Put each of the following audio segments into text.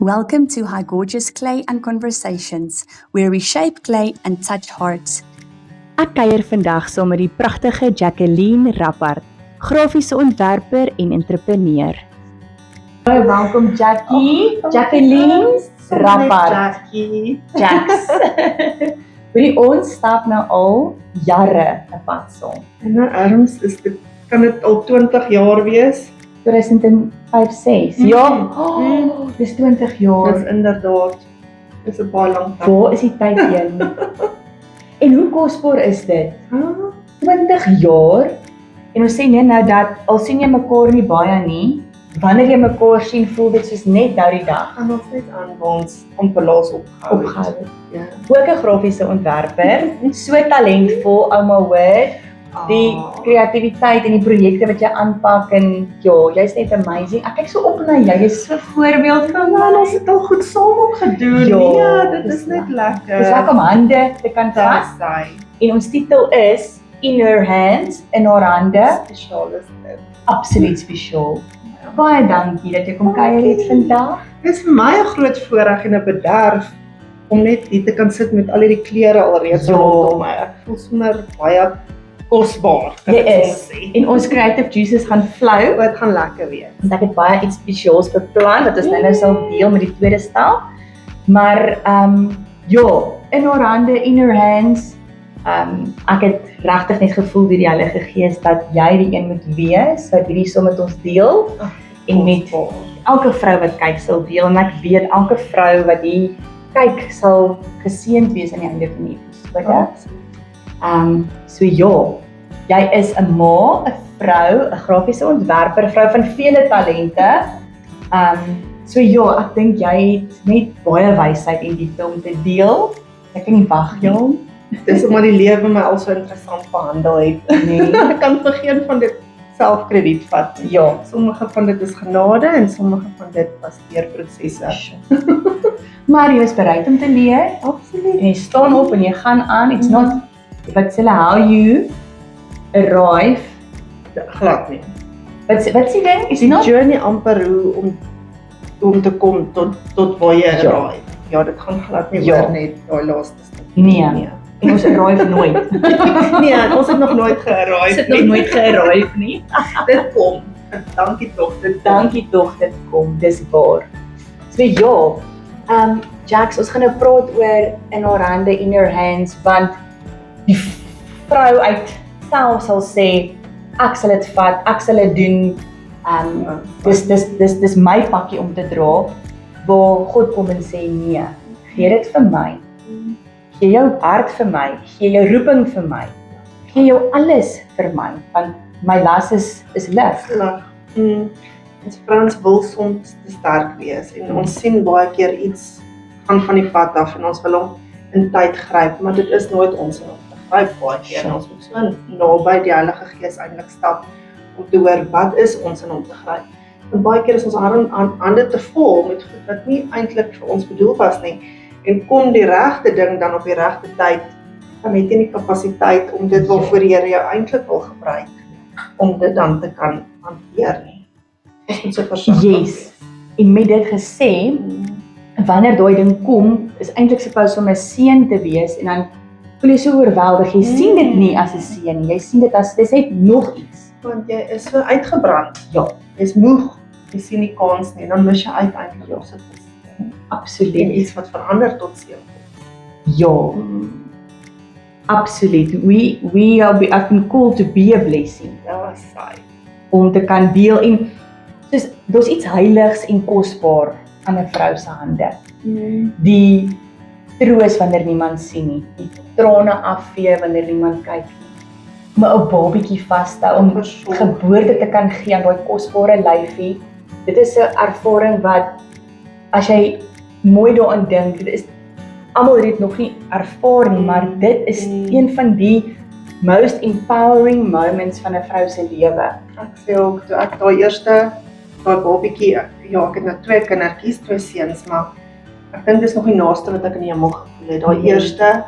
Welcome to High Gorgeous Clay and Conversations, where we shape clay and touch hearts. Ek kuier vandag saam met die pragtige Jacqueline Rappard, grafiese ontwerper en entrepreneur. Baie welkom Jackie, Jacqueline Rappard. Jackie. Jax. Hoorie, ons stap nou al jare 'n pad saam. En nou erns kan dit al 20 jaar wees. 2005-6. Ja, dis 20 jaar. Dis inderdaad, dis 'n baie lang tyd. Waar is die tyd heen? En hoe kosbaar is dit? 20 jaar. En ons sê nee nou dat al sien jy mekaar nie baie nie, wanneer jy mekaar sien, voel dit soos net nou die dag En ons net aan waar ons onverlaas opgehou het. Ja. Ook 'n grafiese ontwerper, so talentvol, ouma hoor, die kreatiwiteit en die projekte wat jy aanpak en ja, jy's net amazing. Ek kyk so op na jou, jy's so 'n voorbeeld van Maar ons het al goed saam op gedoen. Ja, Ja, dit dis is net lekker. Dis lekker om hande te kan vas. Sy En ons titel is In Her Hands, in haar hande. spesiaal is dit. Absoluut spesiaal. Baie dankie dat jy kom kuier het vandag. Dit is vir my 'n groot voorreg en 'n bederf om net hier te kan sit met al hierdie klere alreeds Ja. rondom my. Ek voel sommer baie kosbaar. kan Jy ek sommer is. sê. En ons creative juices gaan flow. Dit gaan lekker wees. Want ek het baie iets spesiaals beplan wat ons nou sal deel met die tweede stel. Maar ja, in haar hande, in her hands. Ek het regtig net gevoel deur die Heilige Gees dat jy die een moet wees wat hierdie som met ons deel en met elke vrou wat kyk sal deel en ek weet elke vrou wat hier kyk sal geseënd wees aan die einde van die episode. So ja, jy is 'n ma, 'n vrou, 'n grafiese ontwerper, 'n vrou van vele talente. So ja, ek dink jy het net baie wysheid en diepte om te deel. Ek kan nie wag nie. Dis omdat die lewe my al so interessant behandel het. Nee. Ek kan vir geen van dit self krediet vat. Ja. Sommige van dit is genade en sommige van dit was leerprosesse. Maar jy is bereid om te leer. Absoluut. En jy staan op en jy gaan aan. It's not wat sê how you arrive. Glad nie. Wat is die ding? Is Die not journey amper hoe om te kom tot waar jy Ja. raai. Ja, dit gaan glad nie Ja. oor net daai laaste stuk. Nee. En ons arrive nooit. Nee, ons het nog nooit geraai. Ons het nog nooit gearrive nie. Dit kom. Dankie tog, dit kom. Dankie tog dit kom. Dis waar. So ja. Jax, ons gaan nou praat oor in haar hande, in her hands, want die vrou uit self sal sê ek sal dit vat, ek sal dit doen. Dis my pakkie om te dra, waar God kom en sê nee, gee dit vir my. Gee jou hart vir my, gee jou roeping vir my. Gee jou alles vir my, want my las is lig. Lag. Ons vrouens wil soms te sterk wees en ons sien baie keer iets van die pad af en ons wil hom in tyd gryp, maar dit is nooit ons om te gryp baie keer en ons moet so naby die Heilige Gees eintlik stap om te hoor wat is ons om te gryp. En baie keer is ons hande te vol met goed wat nie eintlik vir ons bedoel was nie en kom die regte ding dan op die regte tyd, dan het jy nie kapasiteit om dit waarvoor die Here jou eintlik wil gebruik om dit dan te kan hanteer nie. Ons moet so versigtig Yes. En met dit gesê, wanneer daai ding kom, is eintlik supposed om 'n seën te wees en dan voel jy so oorweldig. Jy sien dit nie as 'n seën nie. Jy sien dit as dis net nog iets. want jy is so uitgebrand. Ja, Jy's moeg. Jy sien nie kans nie. Dan mis jy uiteindelik op sit en absoluut. iets wat verander tot seën. Ja, absoluut. I've been called to be a blessing. Ja, saai. Om te kan deel en soos daar's iets heiligs en kosbaar aan 'n vrou se hande. Die troos wanneer niemand sien nie, die trane afvee wanneer niemand kyk nie. Om 'n ou babietjie vashou, om geboorte te kan gee aan daai kosbare lyfie. Dit is 'n ervaring wat as jy mooi daaraan dink, dit is almal het dit nog nie ervaar nie, maar dit is een van die most empowering moments van 'n vrou se lewe. Ek sê ook, toe ek daai babietjie, ja, ek het nou 2 kindertjies, 2 seuns, maar ek dink dis nog die naaste wat ek in die hemel gevoel het. Daai eerste,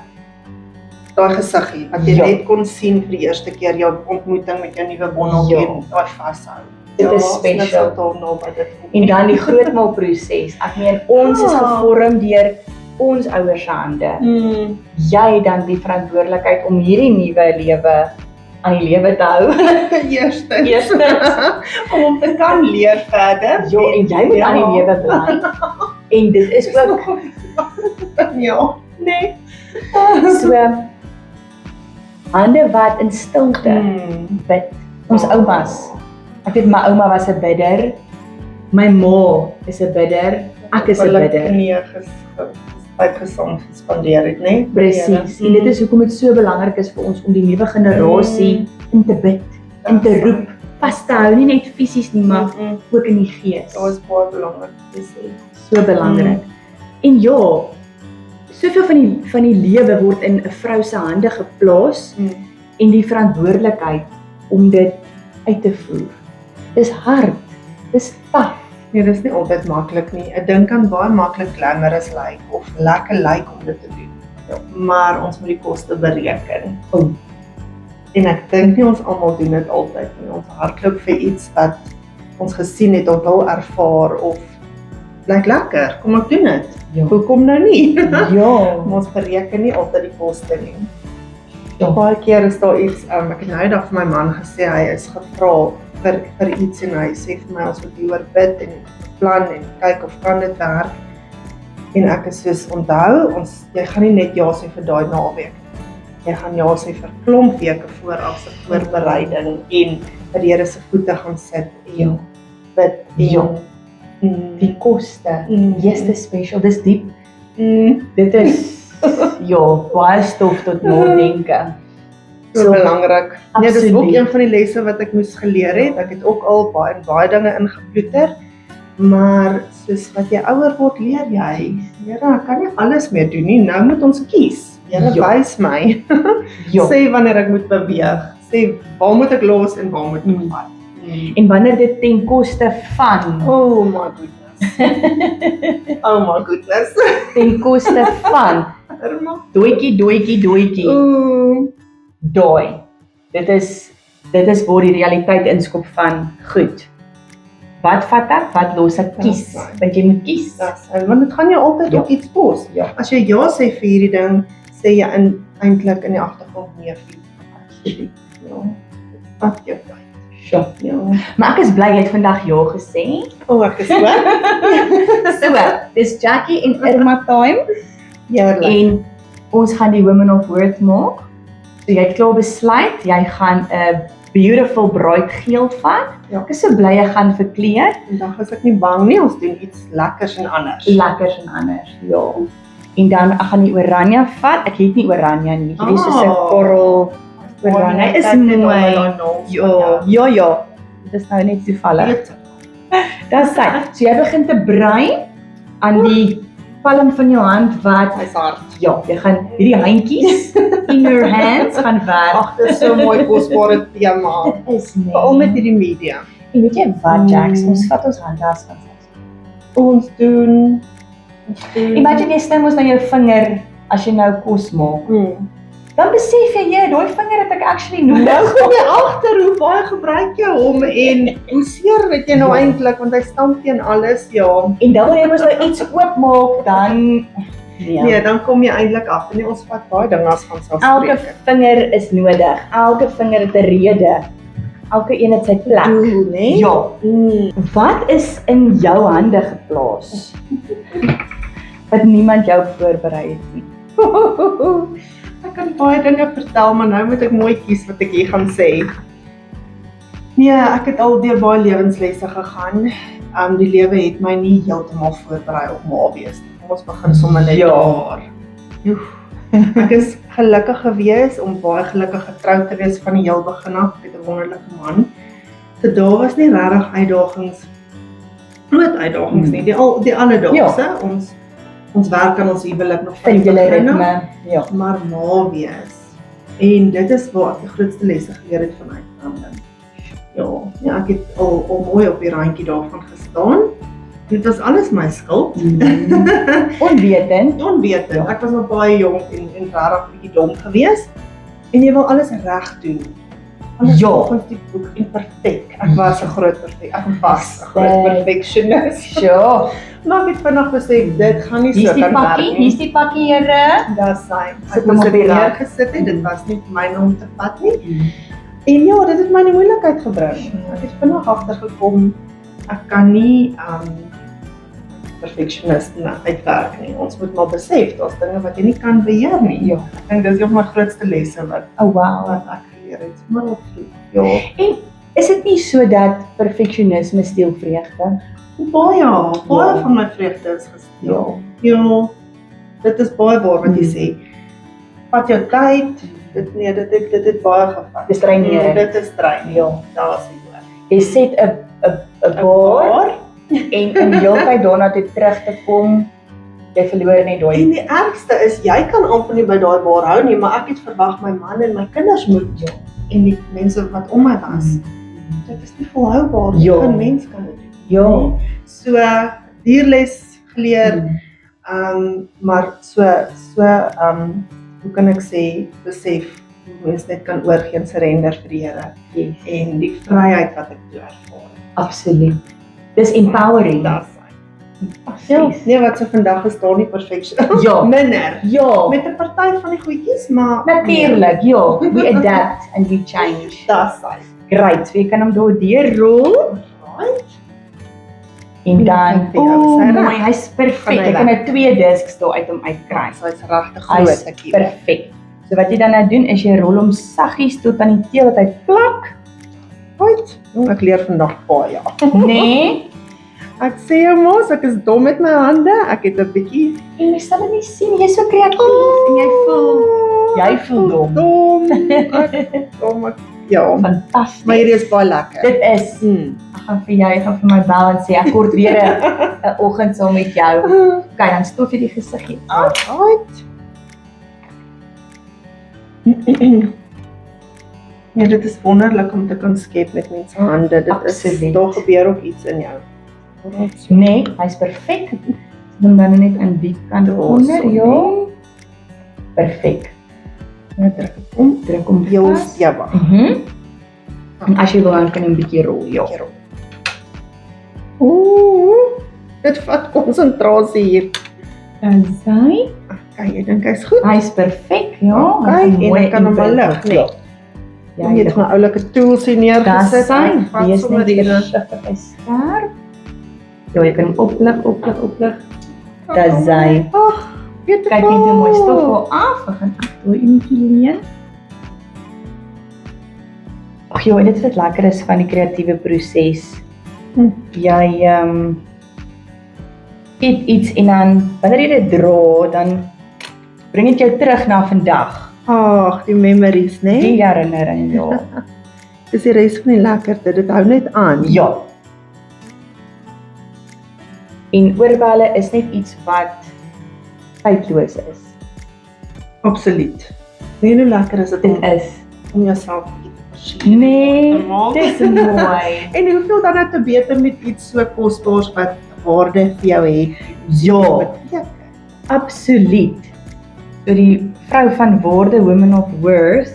daai gesiggie, wat jy Ja. net kon sien vir die eerste keer, jou ontmoeting met jou nuwe bonneltjie Ja. en daai vashou. Dit is ons special. net so nou by dit kom. En dan die grootmaakproses. Ek meen, ons is gevorm deur ons ouers se hande. Jy het dan die verantwoordelikheid om hierdie nuwe lewe aan die lewe te hou. Eerstens. Om hom te kan leer verder. Jo, en jy moet aan die lewe bly. En dit is ook Ja, nee. so hande wat in stilte bid. Ons oumas. Ek weet my ouma was 'n bidder. My ma is 'n bidder. Ek is 'n bidder. Nee, uitgesond gespandeer het, né? Presies. En dit is hoekom dit so belangrik is vir ons om die nuwe generasie in te bid, in te roep, vas te hou, nie net fisies nie, maar ook in die gees. Dit is baie belangrik te sê. So belangrik. En ja, soveel van die lewe word in 'n vrou se hande geplaas en die verantwoordelikheid om dit uit te voer. Dis hard. Dis taaf. Nee, dis nie altyd maklik nie. Ek dink kan baie maklik glamorous lyk of lekker lyk om dit te doen. Ja, maar ons moet die koste bereken. En ek dink nie ons almal doen dit altyd nie. Ons hardloop vir iets wat ons gesien het of wil ervaar of lyk lekker. Kom ek doen dit. Ja. Hoekom nou nie? Ja. Maar ons bereken nie altyd die koste nie. Ja. Baie keer is daar iets, ek het nou eendag vir my man gesê, hy is gevra vir iets en hy sê vir my, ons moet hieroor bid en plan en kyk of kan dit werk. En ek is soos, onthou, jy gaan nie net ja sê vir daai naweek. Jy gaan ja sê vir klomp weke vooraf se voorbereiding en vir die Here se voete gaan sit en bid en Die koste. Yes, dis special. Dis diep. mm, Dit is ja, baie stof tot nadenke. so belangrik. Nee, dis ook absoluut. een van die lesse wat ek moes geleer het. Ek het ook al baie dinge ingeploeter. Maar soos wat jy ouer word, leer jy. Here, ek kan nie alles meer doen nie. Nou moet ons kies. Here, Ja. wys my. Ja. Sê wanneer ek moet beweeg. Sê waar moet ek los en waar moet ek vat. En wanneer dit ten koste van, Oh my goodness. Oh my goodness. ten koste van, Irma. doetjie, daai. Dit is waar die realiteit inskop van, goed, wat vat ek, wat los ek, kies, Dis right. want jy moet kies. Want dit gaan jou altyd Ja. ook iets kos. Ja. As jy ja sê vir hierdie ding, sê jy eintlik in die agtergrond nee vir die. Ja. Wat jou tyd. Sjoe. Ja. Maar ek is bly jy het vandag ja gesê. Ek is hoor. So, dis Jackie en Irma time Heerlik. en ons gaan die Women of Word maak. So jy het klaar besluit, jy gaan 'n beautiful bruidgeel vat. Ja. Ek is so bly jy gaan verkleed. Vandag is ek nie bang nie, ons doen iets lekkers en anders. Lekkers en anders, ja. En dan ek gaan die oranje vat. Ek het nie oranje nie. Hierdie is so 'n korrel oranje. Is mooi. Ja. Dit is nou net toevallig. Dis sy. So jy begin te brei aan die palm van jou hand wat Hy's hard. ja, jy gaan hierdie handjies in your hands gaan werk. Ag, dit is so mooi kosbare tema. Dit is nie. Veral met hierdie media. En weet jy wat, Jax, ons vat ons handtas van ons. Ons doen Imagine jy sny mos na jou vinger as jy nou kos maak. Dan besef jy, daai vinger het ek actually nodig. Nou kom jy agter hoe baie gebruik jy hom en hoe seer weet jy nou Ja. eintlik want hy stamp teen alles, ja. En dan wil jy mos nou iets oopmaak, dan Nee, dan kom jy eintlik agter nie ons vat baie dinge as van elke selfspreek. vinger is nodig. Elke vinger het 'n rede. Elke een het sy plek. Doel, né? Ja. Wat is in jou hande geplaas? Wat niemand jou voorberei het nie. Ek kan baie dinge vertel, maar nou moet ek mooi kies wat ek hier gaan sê. Nee, ek het al deur baie lewenslesse gegaan. Die lewe het my nie heeltemal voorberei op ma wees nie. Kom ons begin sommer net Ja. daar. Joef. Ek is gelukkig gewees om baie gelukkig getroud te wees van die heel begin af met 'n wonderlike man. So daar was nie regtig uitdagings, groot uitdagings nie. Die alledaagse, ons werk aan ons huwelik nog van Vind die julle begin af. ritme. Ja. Maar ma wees. En dit is waar ek die grootste lesse geleer het van uitbranding. Ja, ek het al mooi op die randjie daarvan gestaan. Dit was alles my skuld. Onwetend. Onwetend. Ja. Ek was nog baie jonk en regtig bietjie dom geweest. En jy wil alles reg doen. alles Ja. volgens die boek en perfek. Ek was 'n groot perfectionist. Ja, Maar ek het vandag besef, dit gaan nie so hier's die kan pakkie, werk hier's die pakkie, here. Dis sy. Sit Ek hom moes op dit die rak. neergesit het, dit was nie myne om te vat nie. En ja, dit het my in die moeilikheid gebring. Ek het vinnig agtergekom, ek kan nie perfectionist uitwerk nie. Ons moet maar besef, daar's dinge wat jy nie kan beheer nie. Ja. Ek dink dis een van my grootste lesse wat Oh wow. ek geleer het. Maar op vroeg. Ja. Is dit nie so dat perfeksionisme steel vreugde? Baie van my vreugde is gesteel. Ja. Dit is baie waar wat jy sê. Vat jou tyd. Dit het baie gevat. Dis trainerend. Dit is training. Ja. Daar's die woord. Jy set 'n bar en in heeltyd daarna toe terug te kom, jy verloor net daai. En die ergste is, jy kan amper nie by daai bar hou nie, maar ek het verwag my man en my kinders moet en die mense wat om my was. Dit is nie volhoubaar. Ja. Geen mens kan dit doen. Ja. So dierles geleer, maar hoe kan ek sê, besef hoe mens net kan oorgee en surrender vir die Here Yes. en die vryheid wat ek toe ervaar. Absoluut. Dis empowering. Dis Ja. nee, wat so vandag is daar nie perfeksie. Ja. Minder. Ja. Met 'n party van die goedjies, maar Natuurlik, ja. We adapt and we change. Dis hy. Great. So jy kan hom daar deurrol Right. en dan Kyk vir jou, is hy mooi, reg? hy's perfek. Gaan hy Jy kan nou 2 disks daar uit hom uitkry. So hy's regtig Hy's groot ek hier. perfek. So wat jy dan nou doen is jy rol hom saggies tot aan die teel dat hy plak, Right. Ek leer vandag baie. nee? Ek sê jou mos, ek is dom met my hande. Ek het 'n bietjie En jy sal dit nie sien, jy's so kreatief en jy voel dom. Dom. Ja, Fantasties. maar hierdie is baie lekker. Dit is. Ek gaan vir my bel en sê ek kort weer 'n oggend saam met jou. Okay, dan stof jy die gesiggie af. Right. Ja, dit is wonderlik om te kan skep met mense hande. Dit Absoluut. is daar gebeur ook iets in jou. Nee, hy's perfek. Dan net aan die kant onder, ja. Perfek. Nou druk hom heel vas. stewig. En as jy wil dan kan jy 'n bietjie rol, ja. Ooh, dit vat konsentrasie hier. Dan sy, Okay, ek dink hy's goed. hy's perfek, ja. Okay, Hy's en mooi ek kan hom wel en lig, nee. Ja, Jy het my oulike tools hier Daar neergesit. sy, Ek vat wees sommer net hier 'n versigtig en skerp. Ja, jy kan hom oplig. Daar sy. Ag, beautiful. Kyk net hoe mooi stof voor af. We gaan agter eentjie leen. Ag joh, dit is wat lekker is van die kreatiewe proses. Jy eet iets en dan wanneer jy dit dra, dan bring dit jou terug na vandag. Ag, die memories, né? Die herinnering, ja. Dis die res van die lekkerte. Dit hou net aan. Ja. En oorbelle is net iets wat tydloos is. Absoluut. Nee, hoe lekker is dit Dit is. om jouself te versier. Nee, te maak. dis mooi. En hoeveel dan nou te beter met iets so kosbaars wat waarde vir jou het. Ja. Beteken. Absoluut. So die vrou van woorde, women of worth.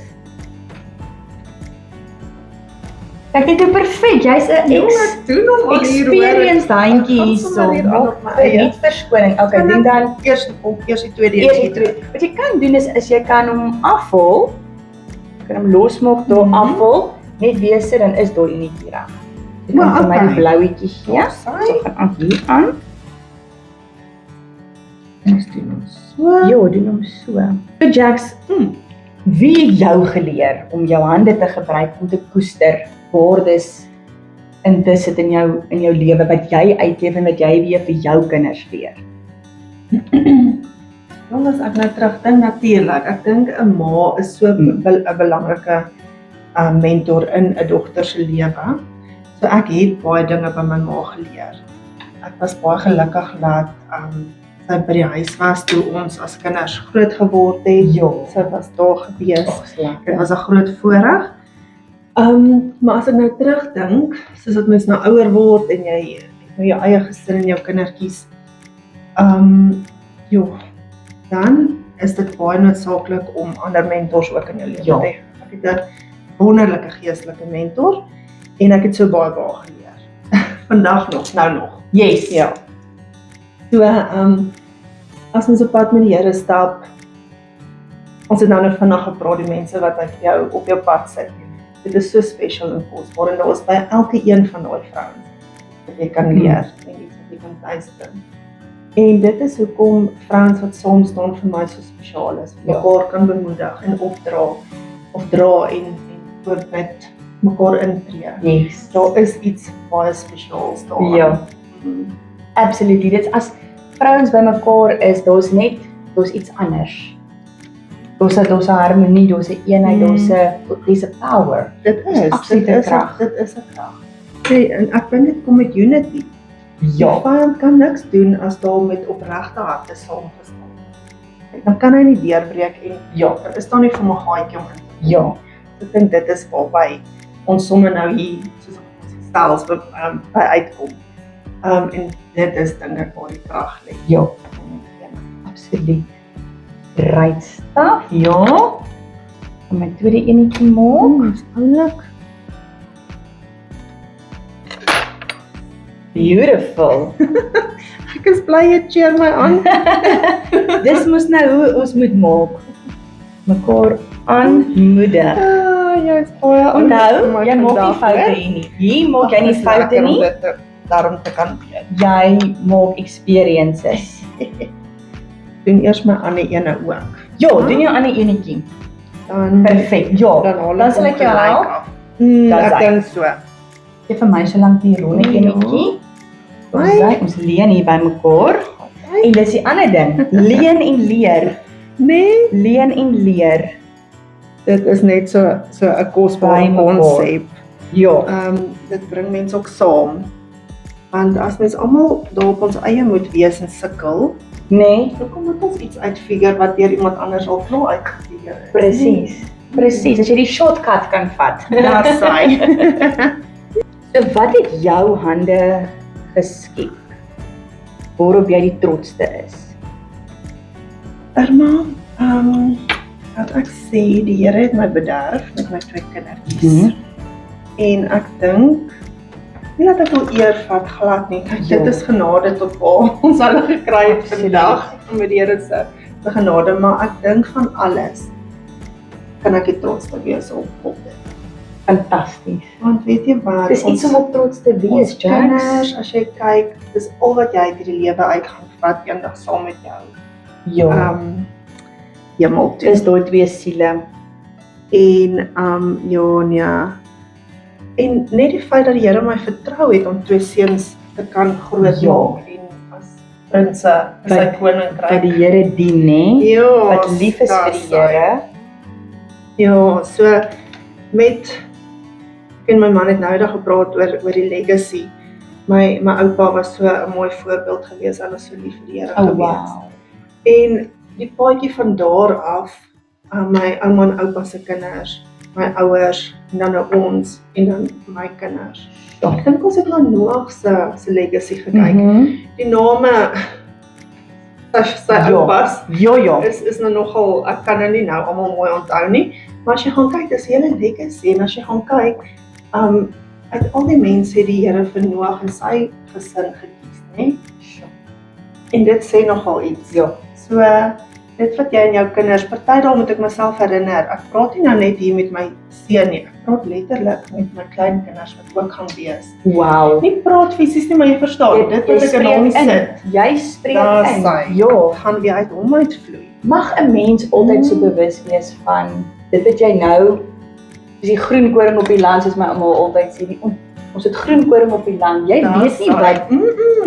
Kyk net hoe perfek, jy's 'n doen nog experienced handjie hierso. Niet verskoning. Okay, ding dan Eers die tweede eers die twee. Wat jy kan doen is jy kan hom afvul. Jy kan hom losmaak daar afvul, net weer sit dan is daai enetjie reg. Jy kan vir my die blouetjie gee. Ja, So gaan aan hier aan. ons doen ons so. Ja, doen hom so. So Jax, wie het jou geleer om jou hande te gebruik om te koester waardes in te sit in jou lewe wat jy uitleef en wat jy weer vir jou kinders leer? Dan as ek nou terugdink natuurlik, ek dink 'n ma is so 'n belangrike mentor in 'n dogter se lewe. So ek het baie dinge by my ma geleer. Ek was baie gelukkig dat sy by die huis was toe ons as kinders groot geword het. Ja. Sy was daar gewees. Dit Lekker. was 'n groot voorreg. Maar as ek nou terugdink, soos dat mens nou ouer word en jy het nou jou eie gesin en jou kindertjies, dan is dit baie noodsaaklik om ander mentors ook in jou lewe Ja. te hê. Ek het 'n wonderlike geestelike mentor en ek het so baie geleer. Vandag nog, nou nog. Yes. Ja. So, as ons op pad met die Here stap, ons het nou net vandag gepraat, die mense wat hy vir jou op jou pad sit. Dit is so special en kosbaar en daar is by elke een van daai vrouens wat jy kan leer en iets wat jy kan tuisbring. En dit is hoekom vrouens wat saam staan vir my so spesiaal is. Mekaar kan bemoedig en opdra of dra en voor met mekaar intree. Yes. Daar is iets baie spesiaals daar. Ja. Absolutely. Dit is as vrouens by mekaar is, daar's iets anders. Daar's 'n harmonie, daar's 'n eenheid, daar's 'n power. Dit is absolute krag. Dit is 'n krag. Nee, en ek dink dit kom met unity. Ja. Die vyand kan niks doen as daar met opregte harte saamgestaan word. Dan kan hy nie deurbreek en daar is daar nie vir my gaatjie om in te Ja. Ek dink dit is waarby ons somme nou hier soos ons stels by uitkom. En dit is dink ek waar die krag lê. Ja. Absoluut. Right stuff. Ja. En my tweede enetjie maak. Dis oulik. Beautiful. Ek is bly jy cheer my aan. Dis mos nou hoe ons moet maak. Mekaar aanmoedig. Jy is baie Onthou, jy maak nie foute hier nie. Hier maak jy nie foute nie. Daarom te kan weet. Jy maak experiences. Doen eers my ander ene ook. Ja, doen jou ander enetjie. Dan Perfek. Ja. Dan sal ek jou help. Ek hy. dink so. Gee vir my so lank die ronde enetjie. Ons leen hier by mekaar. En dis die ander ding. Leen en leer. Nee, Leen en leer. dit is net so 'n kosbare By mekaar. konsep. Ja. Dit bring mense ook saam. Want as mens almal daar op ons eie moet wees en sukkel, Nee, hoekom moet ons iets uitfigure wat deur iemand anders al klaar uitgefigure is? presies. Presies, as jy die shortcut kan vat. Daar's hy. So wat het jou hande geskep? Waarop jy die trotste is? Irma, wat ek sê, die Here het my bederf met my 2 kindertjies. En ek dink nie dat ek wil eer vat glad nie. Kyk, dit is genade tot waar ons hulle gekry het Absoluut. vandag met die Here se genade, maar ek dink van alles kan ek die trots te wees op dit. Fantasties. Want weet jy wat? Dis iets om op trots te wees, ons Jax. kinders, as jy kyk, dis al wat jy uit hierdie lewe uit gaan vat eendag saam met jou. Ja, Hemel toe. dis daai 2 siele. En ja, nee. En net die feit dat die Here my vertrou het om 2 seuns te kan groot Ja. maak en as prinse in sy Wat koninkryk. die Here dien, nê? Ja, Wat lief is vir die Here. Ja, so met ek en my man het nou eendag gepraat oor die legacy. My oupa was so 'n mooi voorbeeld gewees. Hy was so lief vir die Here Oh, gewees. wow. En die paadjie van daar af, my ouma en oupa se kinders, my ouers en dan nou ons en dan my kinders. Ja. Ek dink ons het na Noag se legacy gekyk. Die name sy Ja. oupas Ja. is nou nogal, ek kan nou nie nou almal mooi onthou nie, maar as jy gaan kyk, dis 'n hele legacy en as jy gaan kyk, uit al die mense het die Here vir Noag en sy gesin gekies, né? En dit sê nogal iets. Ja. So, dit wat jy en jou kinders, party dae moet ek myself herinner, ek praat nie nou net hier met my seun nie, ek praat letterlik met my klein kinders wat ook gaan wees. Wow. Nie praat fisies nie, maar jy verstaan, dit wat ek in hom sit, Jy spreek Daar's in. hy. Ja. gaan weer uit hom uitvloei. Mag 'n mens altyd so bewus wees van dit wat jy nou, dis die groen koring op die land, soos my ouma altyd sê, ons het groen koring op die land. Jy weet nie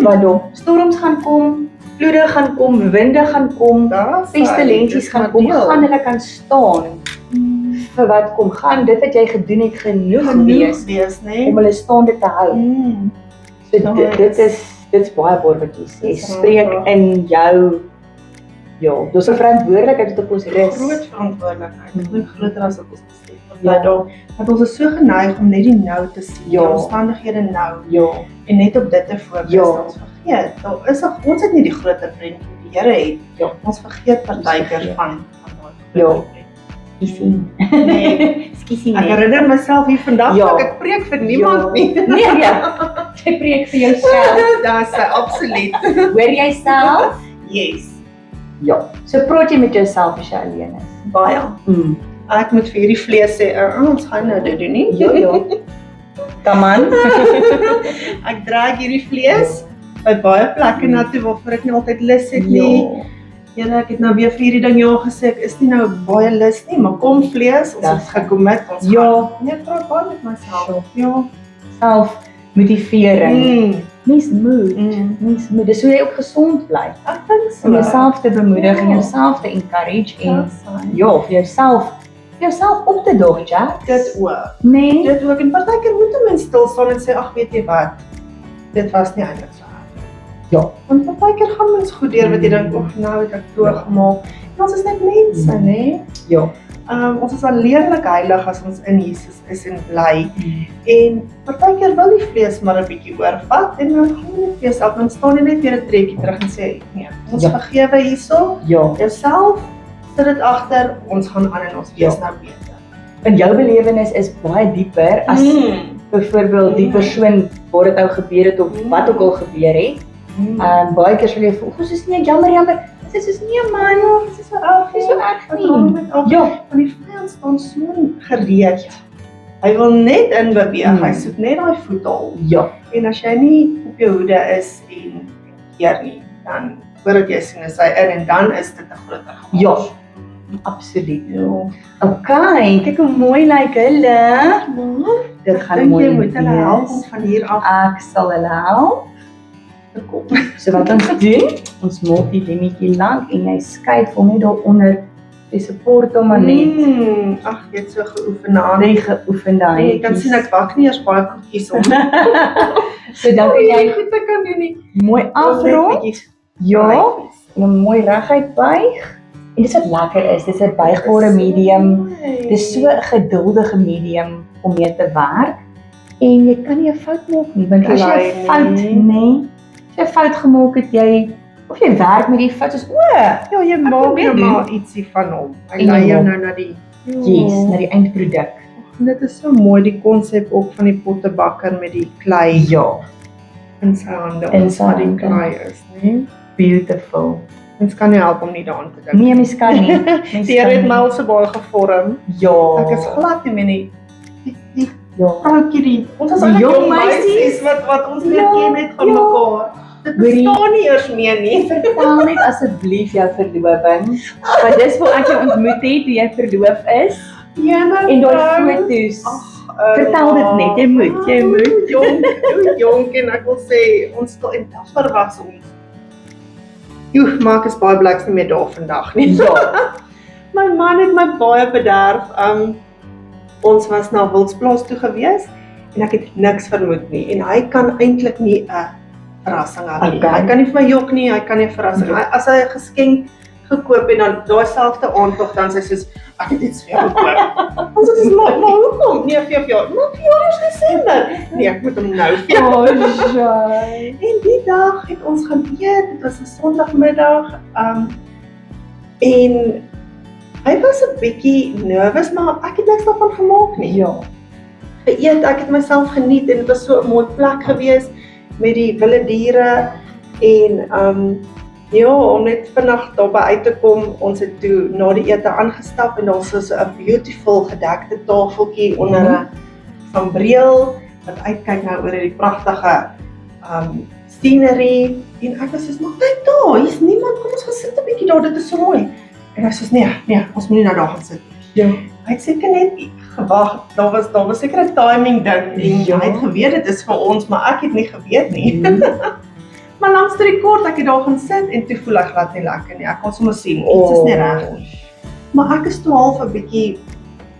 wat daar storms gaan kom, vloede gaan kom, winde gaan kom, pestilensies gaan kom, gaan hulle kan staan vir wat kom, gaan dit wat jy gedoen het genoeg wees né? om hulle staande te hou. So dit is baie waar wat jy sê, Dis spreek waar. in jou, ja, dis 'n verantwoordelikheid wat op ons rus. Groot verantwoordelikheid. Ek dink groter as wat ons besef. Ja. Want ons is so geneig om net die nou te sien, Ja. die omstandighede nou Ja, en net op dit te fokus. Ja. Ons vergeet, ons het nie die groter prentjie die Here het. Ja. Ons vergeet partykeer vergeet. van daai Ja. groter prentjie. Skiesie. Nee. Skiesie Ek nie. herinner myself hier vandag Ja. dat ek preek vir niemand nie. Nee, jy preek vir jouself. Dis absoluut. Hoor jy self? Yes. Ja. So praat jy met jouself as jy alleen is. Baie. Mm. Ek moet vir hierdie vlees sê, ons gaan nou dit doen nie. Ja. Come on. Ek draag hierdie vlees by baie plekke na toe waarvoor ek nie altyd lus het nie. Julle, ek het nou weer vir hierdie ding ja gesê, ek is nie nou baie lus nie, maar kom vlees, ons het gekommit, ons Ja. gaan. Nee, ek praat baie met myself. Ja. Selfmotivering. Mens moet. Dis hoe jy ook gesond bly. Ek dink so. Om jouself te bemoedig en Ja. jouself te encourage en Ja, vir jouself op te dog, Jack. dit ook. Nee. Dit ook. En partykeer moet 'n mens stil staan en sê, ag, weet jy wat? Dit was nie eintlik so erg. Ja. Want partykeer gaan mens goed deur wat jy dink, "Ag, nou het ek droog gemaak." En ons is net mense, nê? Ja. Ons is alleenlik heilig as ons in Jesus is en bly. En partykeer wil die vlees maar 'n bietjie oorvat en dan gaan jy net vir jouself, dan staan jy net weer 'n treukie terug en sê, "Nee, ons Ja. vergewe hierso. Ja. Jouself sit dit agter, ons gaan aan en ons wees nou beter." En jou belewenis is baie dieper as byvoorbeeld die persoon waar dit nou gebeur het of wat ook al gebeur het. Baie keer sal jy voel, "Ons is nie jammer." Dit is nie man, Dit is so erg, dis so erg Wat hang nie. met af? Ja. Want die vyand staan so gereed. Hy wil net inbeweeg, hy soek net daai voethold. Ja. En as jy nie op jou hoede is en keer nie, dan voordat jy sien is hy in en dan is dit 'n groter gemors. Ja. Absoluut. Ja. Okay, kyk hoe mooi lyk hulle. Dit gaan Dink mooi jy moet hulle help om wees. van hier af Ek sal hulle help. te kom? So wat ons doen, ons maak die lemmetjie lank en jy skuif hom net daaronder. Jy support hom maar net. Ag, jy het so geoefen aan. Jy geoefen daai. Jy kan sien ek wag nie eers baie koekies om. So dan kan jy goed te kan doen nie. mooi afrond. Ja, en hom mooi reguit buig. En dis wat lekker is, dis 'n buigbare medium. Dis so 'n geduldige medium om mee te werk. En jy kan nie 'n fout maak nie, want as jy 'n Klein fout, nie. nee, as jy 'n fout gemaak het, of jy werk met die fout, soos Ja, jy maak probeer nou doen. maar ietsie van hom. Hy En lei jou hom. nou na die yes, na die eindproduk. En dit is so mooi die konsep ook van die pottebakker met die klei Ja, in sy hande. In Ons sy wat die hande. klei is, né? beautiful. Mens kan nie help om nie daaraan te dink. Nee, mens kan nie. Mens Die Here kan het nie. my al so baie gevorm. Ja. Ek is glad nie meer nie. Die Ja. vroutjie die ons is Die eintlik jong jong meisies. meisies wat ons leer Ja, ken het van ja. mekaar. Dit Hoorie. bestaan nie eers meer nie. Vertel net asseblief jou verloving. Want dis waar ek jou ontmoet het toe jy verloof is. En daai foto's. Vertel dit net, jy moet. Jong en ek wil sê ons stel en dapper was ons. Joe, maar ek is baie bly ek's nie meer daar vandag nie. Ja. My man het my baie bederf. Ons was na Wildsplaas toe gewees en ek het niks vermoed nie en hy kan eintlik nie 'n verrassing hê nie. Okay. Hy kan nie vir my jok nie, hy kan nie 'n verrassing. Ja. As hy 'n geskenk gekoop en dan daai selfde aand nog dan sê hy soos ek het iets vir jou gekoop. Ons sê maar hoekom? Nee, vir jou. Maar vir jou is Desember. Nee, ek moet hom nou vir jou. Oh, Jai. En die dag het ons gaan eet, dit was 'n Sondagmiddag, en hy was 'n bietjie nervous, maar ek het niks daarvan gemaak nie. Ja. Geëet, ek het myself geniet en dit was so 'n mooi plek gewees met die wilde diere en ja, om net vinnig daarby uit te kom, ons het toe na die ete aangestap en daar was so 'n beautiful gedekte tafeltjie onder 'n sambreel wat uitkyk nou oor die pragtige scenery en ek was soos, maar kyk daar, hier's niemand, kom ons gaan sit 'n bietjie daar, dit is so mooi. En hy sê, nee, ons moet nie nou daar gaan sit. Ja. Hy het seker net gewag, daar was seker 'n timing ding en Ja. hy het geweet dit is vir ons, maar ek het nie geweet nie. Maar langs die kort, ek het daar gaan sit en toe voel ek glad nie lekker nie. Ek kon sommer sien, iets is nie reg nie. Maar ek is toe half 'n bietjie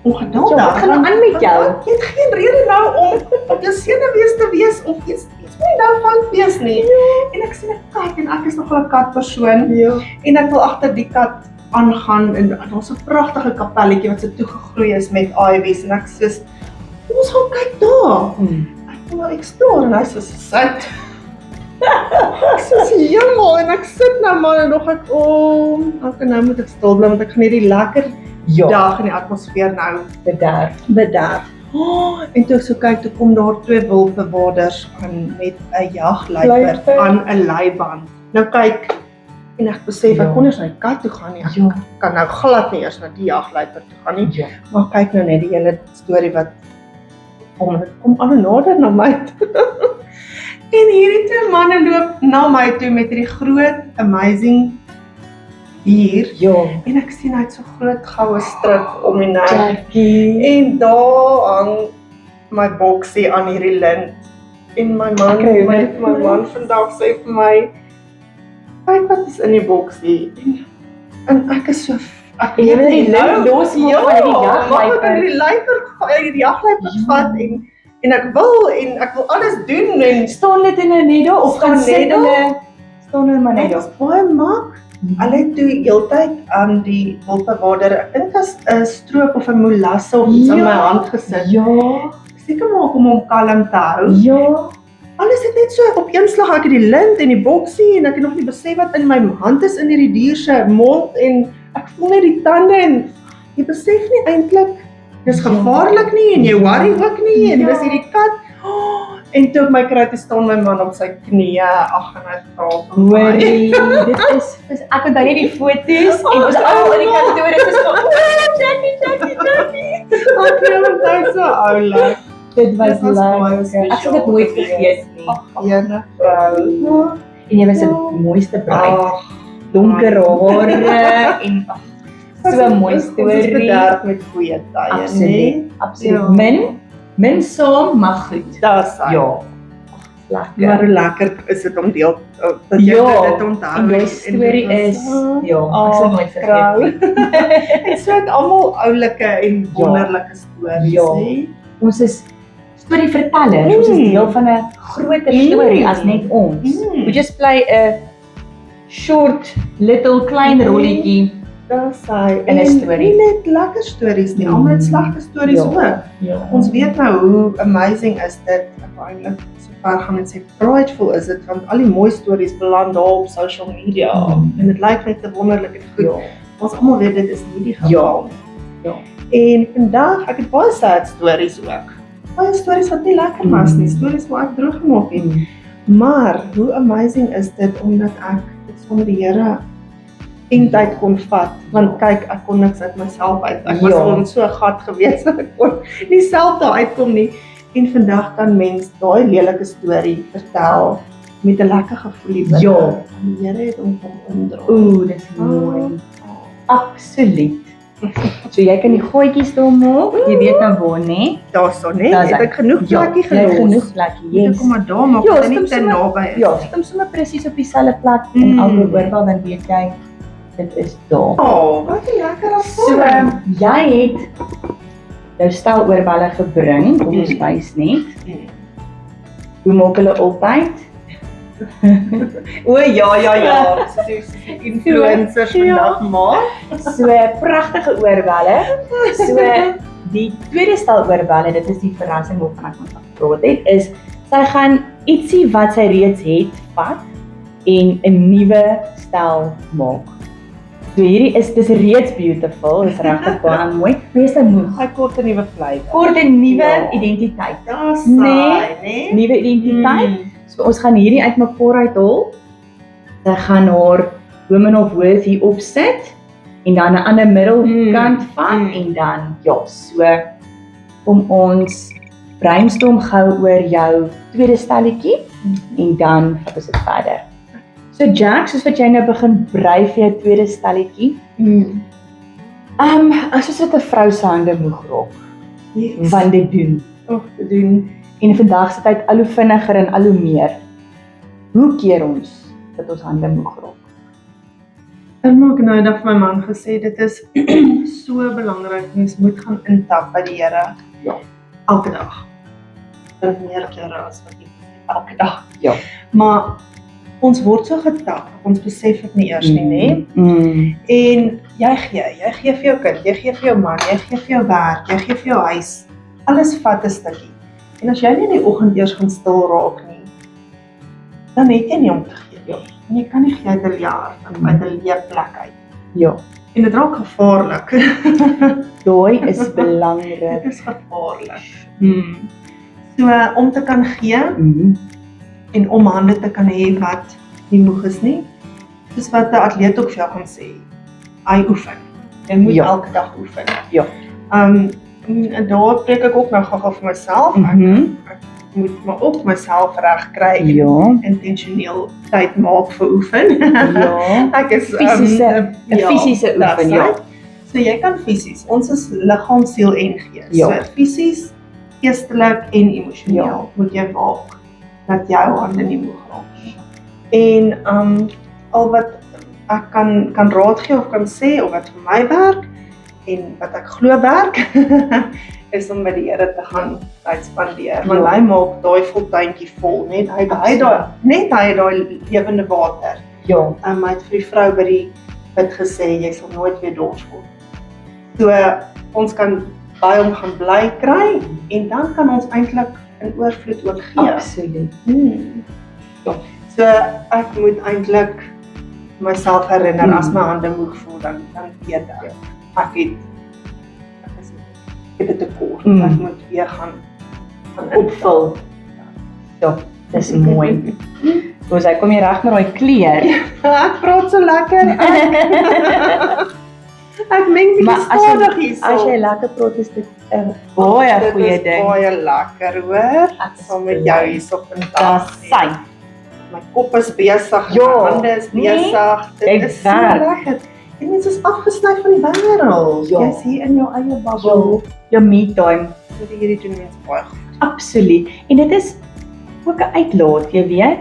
ongeduldig. Ja, wat gaan aan met jou? Jy het geen rede nou om op jou senuwees te wees of iets moet nie nou van wees nie. En ek sien 'n kat en ek is nogal 'n katpersoon. Ja. En ek wil agter die kat aangaan en daar's 'n pragtige kapelletjie wat so toegegroei is met ivies en ek sê ons gaan kyk daar. Ek wil nou explore en hy sê sit. Ek soos hemel en ek sit nou maar en nog ek okay, nou moet ek stil bly want ek gaan hierdie lekker dag in die atmosfeer nou bederf. En toe ek so kyk, toe kom daar 2 wilpeworders aan met 'n jagluiperd aan 'n leiband. Nou kyk en ek besef ek kon eers na die kat toe gaan nie. Ek kan nou glad nie eers na die jagluiperd toe gaan nie. Maar kyk nou net die hele storie wat kom al nader na my toe. En hierdie 2 manne loop na my toe met hierdie groot amazing dier. En ek sien hy het so groot goue stryk om die nek. En daar hang my boksie aan hierdie lint. En my man vandag sê vir my, kyk wat is in die boksie. En ek is so ek En jy wil die lint losmaak van hierdie jagluiperd vat en ek wil alles doen en Staan dit in 'n needle of gaan sit hulle staan hulle maar dit net was baie mak. Hulle het toe heeltyd aan die wilpewaarder, ek dink as 'n stroop of 'n molasse of iets aan my hand gesit. Seker maak om hom kalm te hou. Alles het net so op een slag, ek het die lint en die boksie en ek het nog nie besef wat in my hand is in hierdie dier se mond en ek voel net die tande en jy besef nie eintlik dis gevaarlik nie en jy worry ook nie en dis hierdie kat. En toe ek my kry te staan my man op sy knieë, ag en hy vra vir my. Hoorie, dit is ek onthou net die foto's en ons almal in die kantoor is so Jackie. Ek onthou so oulik. Dit was Dit was baie lekker. Ek sal dit nooit vergeet nie. Ene vrou. En jy was die mooiste bruid. Donker hare en so 'n mooi Ons storie. bederf met goeie tye, nee. Absoluut. Min saam, maar goed. Dis hy. Lekker. Maar hoe lekker is dit om deel dat jy dit onthou. En jou storie is ek sal nooit vergeet nie. En so het almal oulike en wonderlike stories, hè. Ons is storievertellers. Ons is deel van 'n groter storie as net ons. We just play a short, little, klein rolletjie. Dis hy. In 'n storie. Nie net lekker stories nie, almal het slegte stories ook. Ons weet nou hoe amazing is dit, eintlik so ver gaan en sê prideful is dit, want al die mooi stories beland daar op social media en dit lyk net te wonderlik en goed. Ons almal weet dit is nie die geval nie. En vandag, ek het baie sad stories ook. Baie stories wat nie lekker was nie, stories waar ek droog gemaak het. Maar hoe amazing is dit omdat ek dit sonder die Here en tyd kon vat, want kyk, ek kon niks uit myself uit. Ek was al in so 'n gat gewees dat ek kon nie self daar uitkom nie. En vandag kan mens daai lelike storie vertel met 'n lekker gevoelie binne. Die Here het hom kom omdraai. Dis mooi. Absoluut. So jy kan die gootjies daar maak, jy weet nou waar, né? Daarso, né? Het ek genoeg plekkie gelos. Genoeg plekkie. Ek kom maar daar maak, dit nie te naby is. Ja, sit hom sommer presies op dieselfde plek en elke oorbal dan weet jy dit is daar. Wat 'n lekker So, jy het jou stel oorballe gebring, kom ons wys net. Hoe maak hulle altyd? O ja, soos influencers vandag maak. So pragtige oorballe. So die tweede stel oorballe, dit is die verrassing waarvan ek ons gepraat het, is sy gaan ietsie wat sy reeds het vat en 'n nuwe stel maak. So hierdie dis reeds beautiful, is regtig baie mooi. Wees nou moeg. Hy kort 'n nuwe vlei. Kort 'n nuwe identiteit. Daar's Nee. Nuwe identiteit. So ons gaan hierdie uit mekaar uithaal. Sy gaan haar woman of worth hier opsit en dan 'n ander middelkant vat en dan so om ons brainstorm gou oor jou tweede stelletjie en dan gaan ons dit verder. So Jack, soos wat jy nou begin brei vir jou tweede stelletjie. As dit 'n vrou se hande moeg raak, wat dit doen. Te doen. En vandag se tyd al hoe vinniger en al hoe meer. Hoe keer ons dat ons hande moeg raak? Ek maak nou eendag vir my man gesê dit is so belangrik, mens moet gaan intap by die Here. Elke dag. Dit meer kere as wat jy elke dag. Maar ons word so getap, ons besef dit nie eers nie, né? En jy gee vir jou kind, jy gee vir jou man, jy gee vir jou werk, jy gee vir jou huis. Alles vat 'n stukkie. En as jy nie in die oggend eers gaan stil raak nie, dan het jy nie om te gee nie. En jy kan nie gee uit 'n jaar, uit 'n leë plek uit. Ja, En dit raak gevaarlik. daai is belangrik. Dit is gevaarlik. So, om te kan gee, en om hande te kan hê wat nie moeg is nie, soos wat 'n atleet ook vir jou gaan sê, hy oefen. Jy moet Ja. elke dag oefen. Ja. En daar preek ek ook nou gou-gou vir myself. Ek moet maar ook myself reg kry en Ja, intentioneel tyd maak vir oefen. ja. Ek is Fisiese- 'n fisiese that's oefen, ja. right. So jy kan fisies, ons is liggaam, siel en gees. Ja. So fisies, geestelik en emosioneel Ja. moet jy maak dat jou hande nie moeg raak nie. En al wat ek kan raad gee of kan sê of wat vir my werk en wat ek glo werk is om met die Here te gaan tyd spandeer. Want Ja. hy maak daai fonteintjie vol, net hy daai lewende water. Ja, Hy het vir die vrou by die put gesê jy sal nooit weer dors word. So ons kan by hom gaan bly kry en dan kan ons eintlik in oorvloed ook gee. absoluut. Ja. So ek moet eintlik myself herinner as my hande moeg voel dan weet ek het 'n tekort. Ek moet weer gaan Opvul. Ja, dis mooi. Dus hy kom hier reg met daai kleur. Ek praat so lekker. Ek meng die Maar stadig hierso. as jy lekker praat is dit 'n baie goeie Dit is ding. baie lekker, hoor. Ek is Saam met bly. jou hierso vandag. Dis sy. My kop is besig, Ja, my hande is besig. jy Dit is so werk. lekker. En mens is afgesny van die wêreld. Ja. Jy's hier in jou eie bubbel. Jou me time. So hierdie doen mens baie goed. Absoluut. En dit is ook 'n uitlaat, jy weet.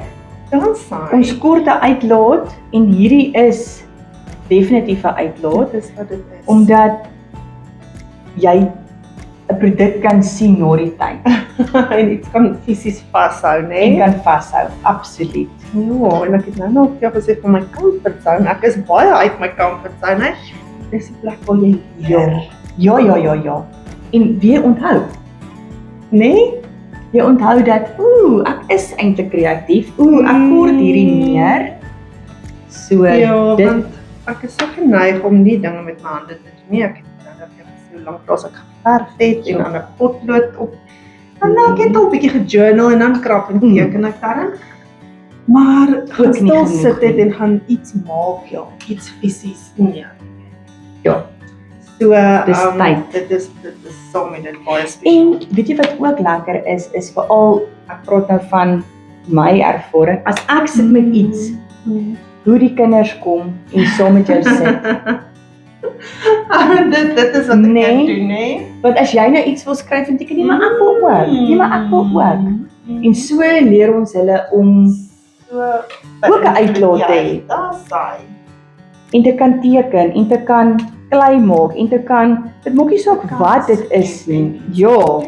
Dan saai. Ons kort 'n uitlaat en hierdie is definitief 'n uitlaat Dit is wat dit is. omdat jy 'n produk kan sien na die tyd en iets kan fisies vashou, en né? kan vashou. Absoluut. Ja, en ek het nou nog vir jou gesê van my comfort zone. Ek is baie uit my comfort zone, hè. Dis 'n plek waar jy leer. Ja. En weer onthou, Nee? jy onthou dat ek is eintlik kreatief. Ek kort hierdie neer. So Ja, dit want ek is so geneig om nie dinge met my hande te doen nie. Ek het nou dat jy gesê hoe lank laas ek geverf het en aan 'n potlood op. En ek het al 'n bietjie gejournal en dan krap en teken ek daarin. Maar gaan Ook nie stil genoeg sit dit nie. en gaan iets maak, ja, iets fisies. Nee. Ja. So, Dis tyd. dit is saam met dit baie spesiaal. En weet jy wat ook lekker is veral ek praat nou van my ervaring. As ek sit met iets, hoe die kinders kom en saam met jou sit. dit is wat ek Nee. kan doen, né? Want as jy nou iets wil skryf en teken, nee maar ek wil ook. Nee maar ek wil ook. En so leer ons hulle om So ook 'n uitlaat te hê. Daar's hy. En te kan teken en te kan klei maak en te kan dit maak nie saak wat dit is nie. Ja,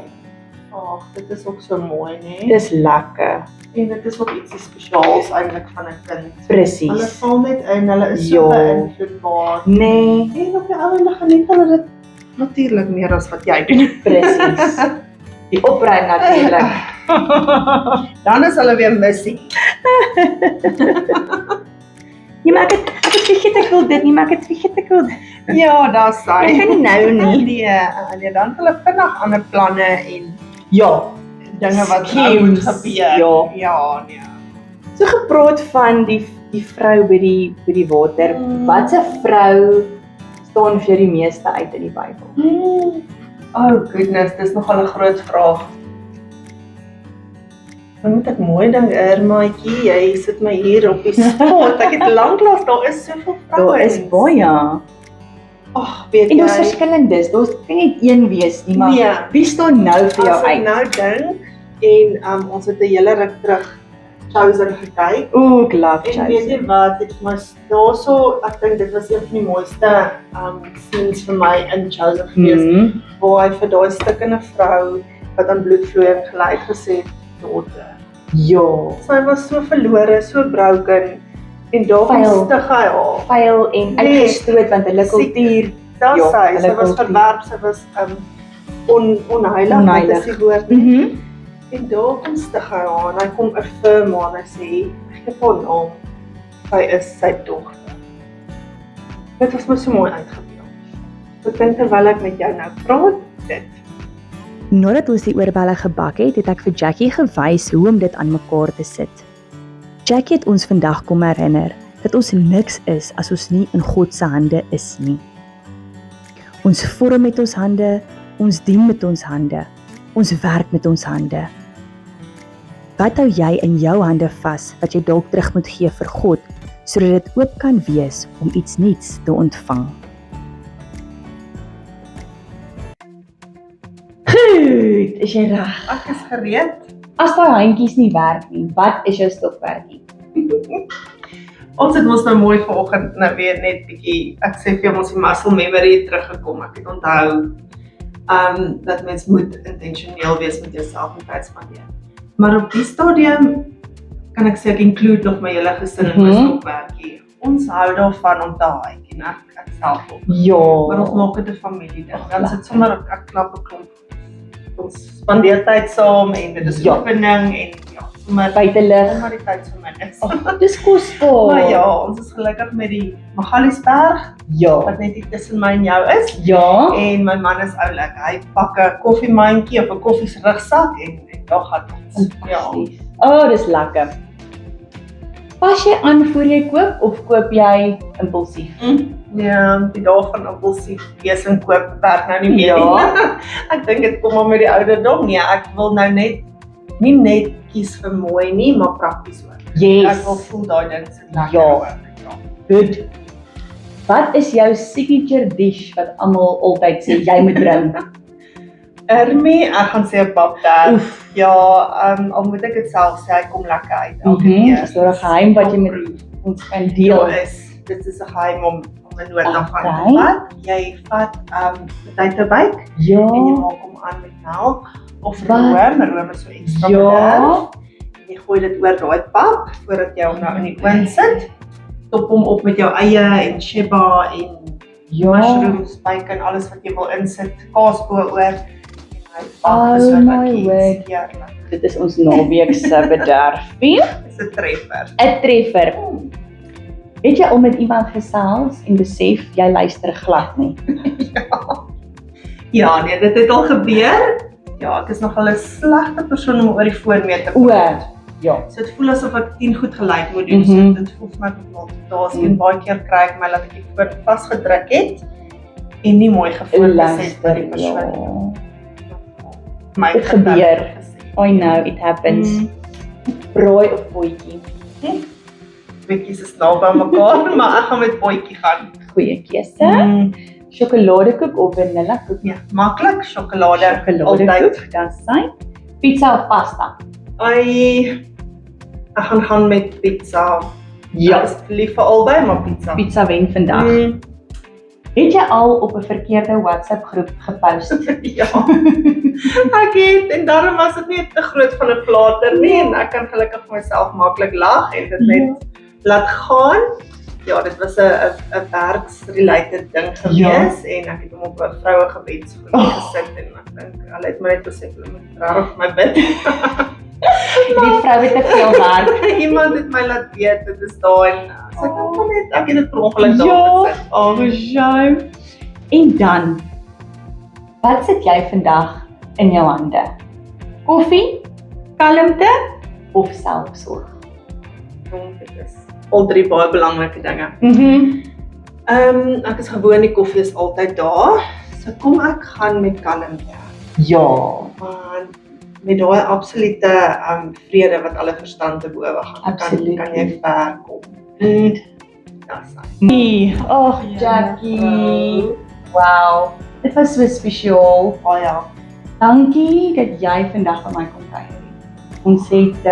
Ag, dit is ook so mooi, né? dis lekker. En dit is ook ietsie spesiaals eintlik van 'n kind. Hulle Presies. val net in, hulle is so Ja. beïnvloedbaar. Nee, En op die ouende geniet hulle dit natuurlik meer as wat jy doen. presies. Die opruim natuurlik. Dan is hulle weer missie. Ja, maar ek het vergeet ek wil dit nie, maar ek het vergeet ek wil dit. Ja, daar's hy. Ek kan nie nou nie. Nee, dan het hulle vinnig ander planne en Ja, dinge wat nou moet Schemes, gebeur. ja. Ja, nee. so gepraat van die vrou by die water. Wat 'n vrou staan vir jou die meeste uit in die Bybel? Oh goodness, dis nogal 'n groot vraag. Dan moet ek mooi dink, Irmaatjie, jy sit my hier op die spot. Ek het lanklaas, daar is soveel vrouens. Daar is baie. Ag, weet En daar's jy, verskillendes. Daar's kan nie een wees nie, maar Nee. wie staan nou vir jou as ek uit? nou dink en ons het 'n hele ruk terug Chosen gekyk. Ooh, ek love En weet jy wat, dit was daarso, ek dink dit was een van die mooiste scenes vir my in Chosen gewees, waar hy vir daai stukkende vrou wat aan bloedvloeiing gelyk gesê het, daughter. Ja, Sy was so verlore, so broken en daarom Vuil. stig hy haar. vuil en Nee. uitgestoot want hulle kultuur. Daar Ja, sy hulle was kultuur. verwerp, sy was onheilig, Onheilig. dit is die woord. En daar kom stig hy haar en hy kom affirm haar en hy sê, ek met haar naam. Sy is sy dogter. Dit was my so mooi uitgebeeld. Ek dink terwyl ek met jou nou praat, dit. Nadat ons die oorbelle gebak het, het ek vir Jackie gewys hoe om dit aan mekaar te sit. Jackie het ons vandag kom herinner dat ons niks is as ons nie in God se hande is nie. Ons vorm met ons hande, ons dien met ons hande, ons werk met ons hande. Wat hou jy in jou hande vas wat jy dalk terug moet gee vir God, sodat dit oop kan wees om iets nuuts te ontvang? Goed, is jy reg? Ek is gereed. As daai handjies nie werk nie, wat is jou stokperdjie? Ons het mos nou mooi vanoggend nou weer net bietjie, ek sê vir jou ons die muscle memory teruggekom. Ek het onthou dat mens moet intentioneel wees met jouself en tyd spandeer. Maar op die stadium kan ek sê ek include nog my hele gesin in my stokperdjie. Ons hou daarvan om te hike en ek self ook. Ja. Maar ons maak dit 'n familie ding. Dan sit sommer ek klap 'n klomp. Ons spandeer tyd saam en dit is oefening en ja, sommer buitelug. maar die tyd vir my is. Dis kosbaar. Maar ja, ons is gelukkig met die Magaliesberg Ja. wat net hier tussen my en jou is. Ja. En my man is oulik. Hy pak 'n koffiemandjie of 'n koffierugsak en daar gaan ons. Ja. Oh, dis lekker. Pas jy aan voor jy koop of koop jy impulsief? Ja, die dae van impulsief wees en koop werk nou nie meer nie. Ja. Ek dink dit kom maar met die ouderdom. Nee, ek wil nou nie net kies vir mooi nie, maar prakties ook. Yes. Ek wil voel daai ding sit lekker Ja. ook. Ja. Good. Wat is jou signature dish wat almal altyd sê jy moet bring? Ermie, ek gaan sê 'n papter. Ja, al moet ek dit self sê, hy kom lekker uit elke keer. Is daar 'n geheim wat jy met ons kan deel? Ja, dit is 'n geheim om 'n noot af van Okay. te vat. Jy vat potaitoebyk Ja. en jy maak hom aan met melk of Wat? room is so ekstra Ja. bederf. En jy gooi dit oor daai pap voordat jy hom nou in die oond sit. Top hom op met jou eie en sheba en mushrooms, bacon, alles wat jy wil insit, kaas bo-oor. Oh my word. Dit is ons naweek se bederfie. Dis 'n treffer. 'n Treffer. Het jy al met iemand gesels en besef jy luister glad nie? Ja, nee, dit het al gebeur. Ja, ek is nogal 'n slegte persoon om oor die foon mee te O, praat. ja. So dit voel asof ek 10 goed gelyk moet doen. Mhm. So dit voel vir my multitasking en baie keer kry ek my dat ek die foon vasgedruk het en nie mooi gefokus het by die persoon. My Dit gedagte gebeur. gesê. I know, it happens. Braai of bootjie? Bietjies is naby mekaar, maar ek gaan met bootjie gaan. Goeie keuse. Sjokoladekoek of vanillekoek? Ja, maklik, sjokolade, Sjokoladekoek, dan sy. Pizza of pasta? Ek gaan met pizza. Ek is lief vir albei, maar pizza. Pizza wen vandag. Het jy al op 'n verkeerde WhatsApp groep gepost? Ja. Ek het en daarom was dit nie te groot van 'n flater nie en ek kan gelukkig vir myself maklik lag en dit net laat gaan. Ja, dit was 'n werks-related ding gewees en ek het hom op 'n vroue gebedsgroep gesit en ek dink hulle het my net besef hulle moet regtig my bid. Die vrou het te veel werk. Iemand het my laat weet dit is daar en so ek het dit per ongeluk daar Ja, gesit. Jou. En dan, wat sit jy vandag in jou hande? Koffie, kalmte of selfsorg? Dit is al drie baie belangrike dinge. Ek is gewoon die koffie is altyd daar. So kom ek gaan met kalmte. Ja. Want met daai absolute vrede wat alle verstand te bowe gaan, kan jy ver kom. Nee, ag Jackie. Wow. Dit was so spesiaal. Ja. Dankie dat jy vandag aan my kom kuier. Ons het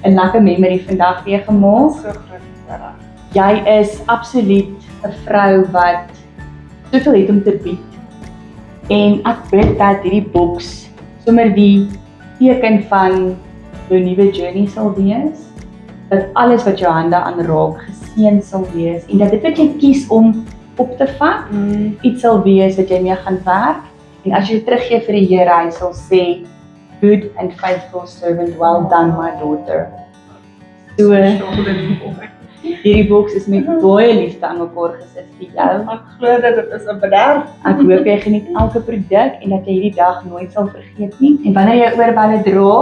'n lekker memory vandag weer gemaak. So groot. Jy is absoluut 'n vrou wat soveel het om te bied. En ek bid dat hierdie boks sommer die teken van jou nuwe journey sal wees. Dat alles wat jou hande aanraak geseën sal wees en dat dit wat jy kies om op te vat, iets sal wees wat jy mee gaan werk. En as jy teruggee vir die Here, hy sal sê, good and faithful servant, well done my daughter. So, Ek hierdie boks is met baie liefde aan mekaar gesit vir jou. glo dat dit is 'n bederf. Ek hoop jy geniet elke produk en dat jy hierdie dag nooit sal vergeet nie. En wanneer jy oorballe dra,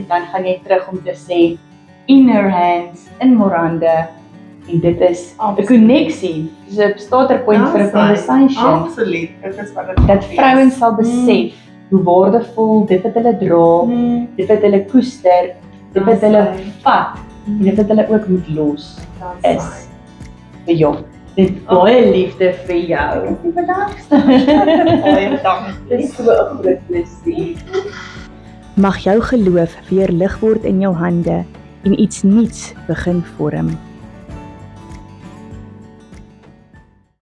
dan gaan jy terug om te sê in her hands, in Morande. En dit is 'n koneksie, dis 'n starterpunt vir 'n conversation. Absoluut. Dit is wat dit Dat vrouens sal besef hoe waardevol dit wat hulle dra, dit wat hulle koester, dit wat hulle vat en dit wat hulle ook moet los is. Vir jou. Dit baie liefde vir jou. Die bedank. Baie dankie. Dit is so 'n groot plesier. Mag jou geloof weer lig word in jou hande en iets nuuts begin vorm.